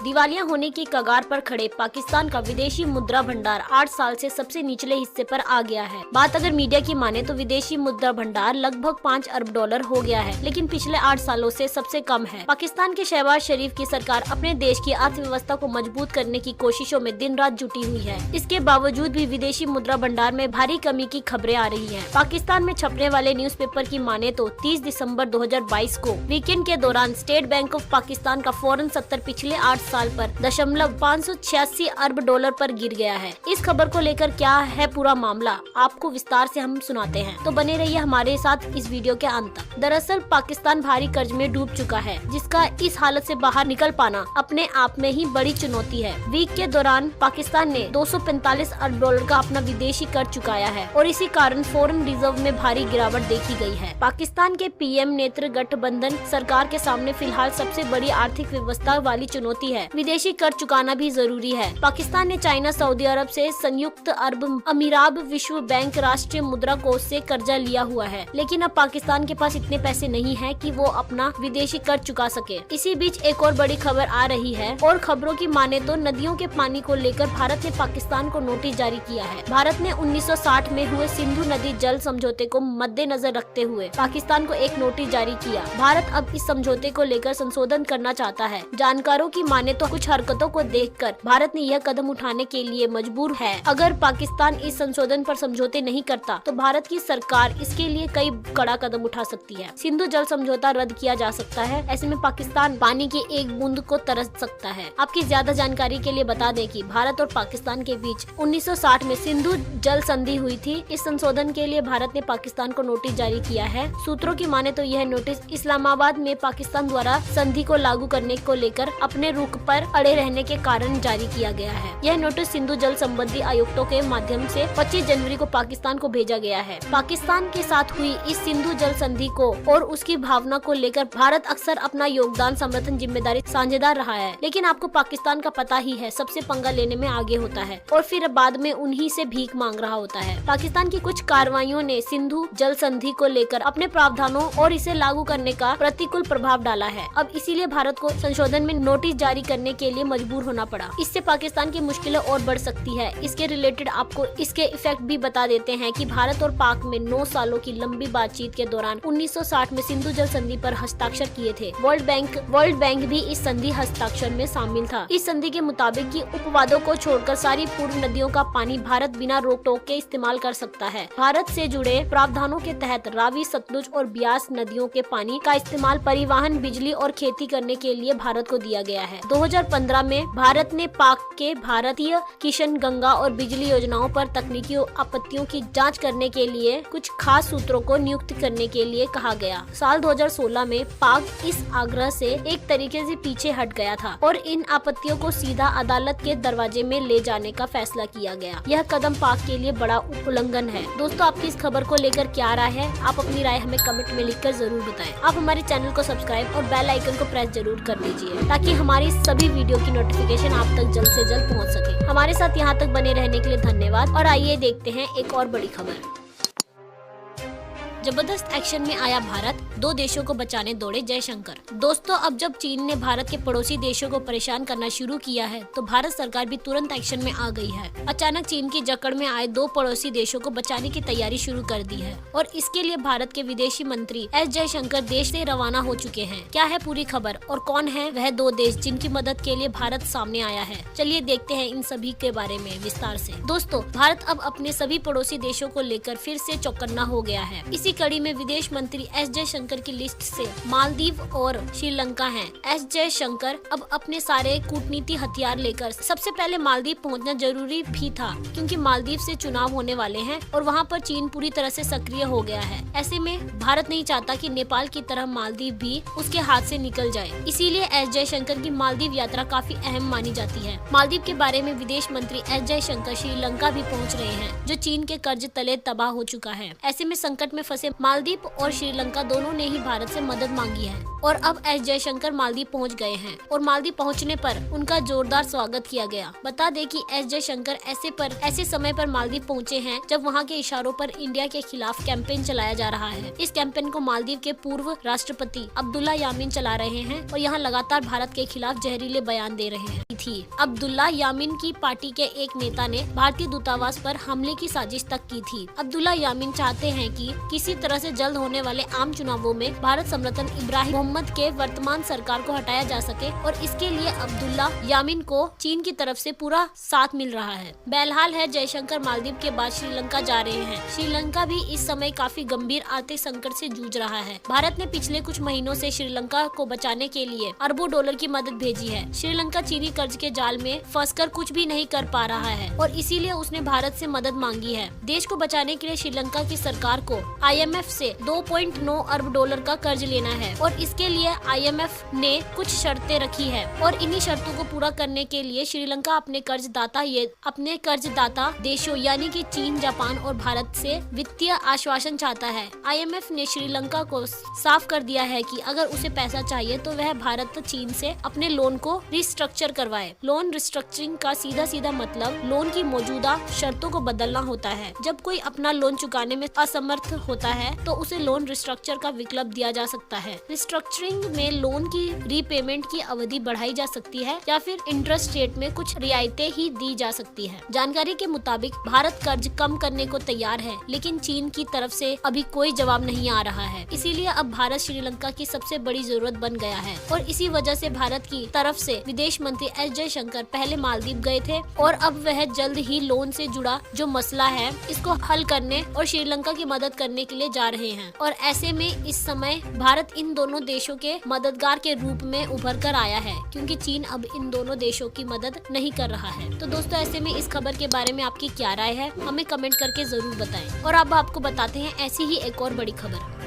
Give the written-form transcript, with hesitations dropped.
दिवालिया होने की कगार पर खड़े पाकिस्तान का विदेशी मुद्रा भंडार 8 साल से सबसे निचले हिस्से पर आ गया है। बात अगर मीडिया की माने तो विदेशी मुद्रा भंडार लगभग 5 अरब डॉलर हो गया है, लेकिन पिछले 8 सालों से सबसे कम है। पाकिस्तान के शहबाज शरीफ की सरकार अपने देश की अर्थव्यवस्था को मजबूत करने की कोशिशों में दिन रात जुटी हुई है। इसके बावजूद भी विदेशी मुद्रा भंडार में भारी कमी की खबरें आ रही है। पाकिस्तान में छपने वाले न्यूज़पेपर की माने तो 30 दिसंबर 2022 को वीकेंड के दौरान स्टेट बैंक ऑफ पाकिस्तान का फॉरेन सत्तर पिछले 8 साल पर 586 अरब डॉलर पर गिर गया है। इस खबर को लेकर क्या है पूरा मामला, आपको विस्तार से हम सुनाते हैं, तो बने रहिए हमारे साथ इस वीडियो के अंत तक। दरअसल पाकिस्तान भारी कर्ज में डूब चुका है, जिसका इस हालत से बाहर निकल पाना अपने आप में ही बड़ी चुनौती है। वीक के दौरान पाकिस्तान ने 245 अरब डॉलर का अपना विदेशी कर्ज चुकाया है और इसी कारण फॉरेन रिजर्व में भारी गिरावट देखी गई है। पाकिस्तान के पीएम नेत्र गठबंधन सरकार के सामने फिलहाल सबसे बड़ी आर्थिक व्यवस्था वाली चुनौती है। विदेशी कर्ज चुकाना भी जरूरी है। पाकिस्तान ने चाइना, सऊदी अरब से संयुक्त अरब अमीरात, विश्व बैंक, राष्ट्रीय मुद्रा कोष से कर्जा लिया हुआ है, लेकिन अब पाकिस्तान के पास इतने पैसे नहीं है कि वो अपना विदेशी कर्ज चुका सके। इसी बीच एक और बड़ी खबर आ रही है और खबरों की माने तो नदियों के पानी को लेकर भारत ने पाकिस्तान को नोटिस जारी किया है। भारत ने 1960 में हुए सिंधु नदी जल समझौते को मद्देनजर रखते हुए पाकिस्तान को एक नोटिस जारी किया। भारत अब इस समझौते को लेकर संशोधन करना चाहता है। जानकारों की माने तो कुछ हरकतों को देखकर भारत ने यह कदम उठाने के लिए मजबूर है। अगर पाकिस्तान इस संशोधन पर समझौते नहीं करता तो भारत की सरकार इसके लिए कई कड़ा कदम उठा सकती है। सिंधु जल समझौता रद्द किया जा सकता है। ऐसे में पाकिस्तान पानी की एक बूंद को तरस सकता है। आपकी ज्यादा जानकारी के लिए बता दें कि भारत और पाकिस्तान के बीच 1960 में सिंधु जल संधि हुई थी। इस संशोधन के लिए भारत ने पाकिस्तान को नोटिस जारी किया है। सूत्रों की माने तो यह नोटिस इस्लामाबाद में पाकिस्तान द्वारा संधि को लागू करने को लेकर अपने रुख पर अड़े रहने के कारण जारी किया गया है। यह नोटिस सिंधु जल संबंधी आयुक्तों के माध्यम से 25 जनवरी को पाकिस्तान को भेजा गया है। पाकिस्तान के साथ हुई इस सिंधु जल संधि को और उसकी भावना को लेकर भारत अक्सर अपना योगदान, समर्थन, जिम्मेदारी साझेदार रहा है, लेकिन आपको पाकिस्तान का पता ही है, सबसे पंगा लेने में आगे होता है और फिर बाद में उन्हीं से भीख मांग रहा होता है। पाकिस्तान की कुछ कार्रवाइयों ने सिंधु जल संधि को लेकर अपने प्रावधानों और इसे लागू करने का प्रतिकूल प्रभाव डाला है। अब इसीलिए भारत को संशोधन में नोटिस जारी करने के लिए मजबूर होना पड़ा। इससे पाकिस्तान की मुश्किलें और बढ़ सकती है। इसके रिलेटेड आपको इसके इफेक्ट भी बता देते हैं कि भारत और पाक में 9 सालों की लंबी बातचीत के दौरान 1960 में सिंधु जल संधि पर हस्ताक्षर किए थे। वर्ल्ड बैंक भी इस संधि हस्ताक्षर में शामिल था। इस संधि के मुताबिक कि उपवादों को छोड़कर सारी पूर्व नदियों का पानी भारत बिना रोक टोक के इस्तेमाल कर सकता है। भारत से जुड़े प्रावधानों के तहत रावी, सतलुज और ब्यास नदियों के पानी का इस्तेमाल परिवहन, बिजली और खेती करने के लिए भारत को दिया गया है। 2015 में भारत ने पाक के भारतीय किशन गंगा और बिजली योजनाओं पर तकनीकी आपत्तियों की जांच करने के लिए कुछ खास सूत्रों को नियुक्त करने के लिए कहा गया। साल 2016 में पाक इस आग्रह से एक तरीके से पीछे हट गया था और इन आपत्तियों को सीधा अदालत के दरवाजे में ले जाने का फैसला किया गया। यह कदम पाक के लिए बड़ा उल्लंघन है। दोस्तों, आपकी इस खबर को लेकर क्या राय है? आप अपनी राय हमें कमेंट में लिखकर जरूर बताएं। आप हमारे चैनल को सब्सक्राइब और बेल आइकन को प्रेस जरूर कर लीजिए ताकि हमारी सभी वीडियो की नोटिफिकेशन आप तक जल्द से जल्द पहुंच सके। हमारे साथ यहाँ तक बने रहने के लिए धन्यवाद और आइए देखते हैं एक और बड़ी खबर। जबरदस्त एक्शन में आया भारत, 2 देशों को बचाने दौड़े जयशंकर। दोस्तों, अब जब चीन ने भारत के पड़ोसी देशों को परेशान करना शुरू किया है तो भारत सरकार भी तुरंत एक्शन में आ गई है। अचानक चीन की जकड़ में आए 2 पड़ोसी देशों को बचाने की तैयारी शुरू कर दी है और इसके लिए भारत के विदेशी मंत्री एस जयशंकर देश से रवाना हो चुके हैं। क्या है पूरी खबर और कौन है वह 2 देश जिनकी मदद के लिए भारत सामने आया है? चलिए देखते हैं इन सभी के बारे में विस्तार से। दोस्तों, भारत अब अपने सभी पड़ोसी देशों को लेकर फिर से चौकन्ना हो गया है। इसी कड़ी में विदेश मंत्री एस जयशंकर की लिस्ट से मालदीव और श्रीलंका हैं। एस जयशंकर अब अपने सारे कूटनीति हथियार लेकर सबसे पहले मालदीव पहुंचना जरूरी भी था, क्योंकि मालदीव से चुनाव होने वाले हैं और वहां पर चीन पूरी तरह से सक्रिय हो गया है। ऐसे में भारत नहीं चाहता कि नेपाल की तरह मालदीव भी उसके हाथ से निकल जाए। इसीलिए एस जयशंकर की मालदीव यात्रा काफी अहम मानी जाती है। मालदीव के बारे में विदेश मंत्री एस जयशंकर श्रीलंका भी पहुँच रहे हैं, जो चीन के कर्ज तले तबाह हो चुका है। ऐसे में संकट में फंसे मालदीव और श्रीलंका दोनों ने ही भारत से मदद मांगी है और अब एस जयशंकर मालदीव पहुंच गए हैं और मालदीव पहुंचने पर उनका जोरदार स्वागत किया गया। बता दें कि एस जयशंकर ऐसे समय पर मालदीव पहुंचे हैं जब वहां के इशारों पर इंडिया के खिलाफ कैंपेन चलाया जा रहा है। इस कैंपेन को मालदीव के पूर्व राष्ट्रपति अब्दुल्ला यामीन चला रहे हैं और यहाँ लगातार भारत के खिलाफ जहरीले बयान दे रहे हैं। अब्दुल्ला यामीन की पार्टी के एक नेता ने भारतीय दूतावास पर हमले की साजिश तक की थी। अब्दुल्ला यामीन चाहते हैं कि किसी तरह से जल्द होने वाले आम चुनावों में भारत समर्थन इब्राहिम मोहम्मद के वर्तमान सरकार को हटाया जा सके और इसके लिए अब्दुल्ला यामीन को चीन की तरफ से पूरा साथ मिल रहा है। बहरहाल है जयशंकर मालदीव के बाद श्रीलंका जा रहे हैं। श्रीलंका भी इस समय काफी गंभीर आर्थिक संकट से जूझ रहा है। भारत ने पिछले कुछ महीनों से श्रीलंका को बचाने के लिए अरबों डॉलर की मदद भेजी है। श्रीलंका चीनी कर्ज के जाल में फंसकर कुछ भी नहीं कर पा रहा है और इसीलिए उसने भारत से मदद मांगी है। देश को बचाने के लिए श्रीलंका की सरकार को IMF से 2.9 अरब डॉलर का कर्ज लेना है और इसके लिए IMF ने कुछ शर्तें रखी है और इन्हीं शर्तों को पूरा करने के लिए श्रीलंका अपने कर्जदाता देशों यानी कि चीन, जापान और भारत से वित्तीय आश्वासन चाहता है। IMF ने श्रीलंका को साफ कर दिया है कि अगर उसे पैसा चाहिए तो वह भारत चीन से अपने लोन को रिस्ट्रक्चर करवाए। लोन रिस्ट्रक्चरिंग का सीधा मतलब लोन की मौजूदा शर्तों को बदलना होता है। जब कोई अपना लोन चुकाने में असमर्थ होता है तो उसे लोन रिस्ट्रक्चर का विकल्प दिया जा सकता है। रिस्ट्रक्चरिंग में लोन की रीपेमेंट की अवधि बढ़ाई जा सकती है या फिर इंटरेस्ट रेट में कुछ रियायतें ही दी जा सकती है। जानकारी के मुताबिक भारत कर्ज कम करने को तैयार है, लेकिन चीन की तरफ से अभी कोई जवाब नहीं आ रहा है। इसीलिए अब भारत श्रीलंका की सबसे बड़ी जरूरत बन गया है और इसी वजह से भारत की तरफ से विदेश मंत्री एस जयशंकर पहले मालदीव गए थे और अब वह जल्द ही लोन से जुड़ा जो मसला है इसको हल करने और श्रीलंका की मदद करने के लिए जा रहे हैं। और ऐसे में इस समय भारत इन दोनों देशों के मददगार के रूप में उभर कर आया है, क्योंकि चीन अब इन दोनों देशों की मदद नहीं कर रहा है। तो दोस्तों, ऐसे में इस खबर के बारे में आपकी क्या राय है, हमें कमेंट करके जरूर बताएं और अब आपको बताते हैं ऐसी ही एक और बड़ी खबर।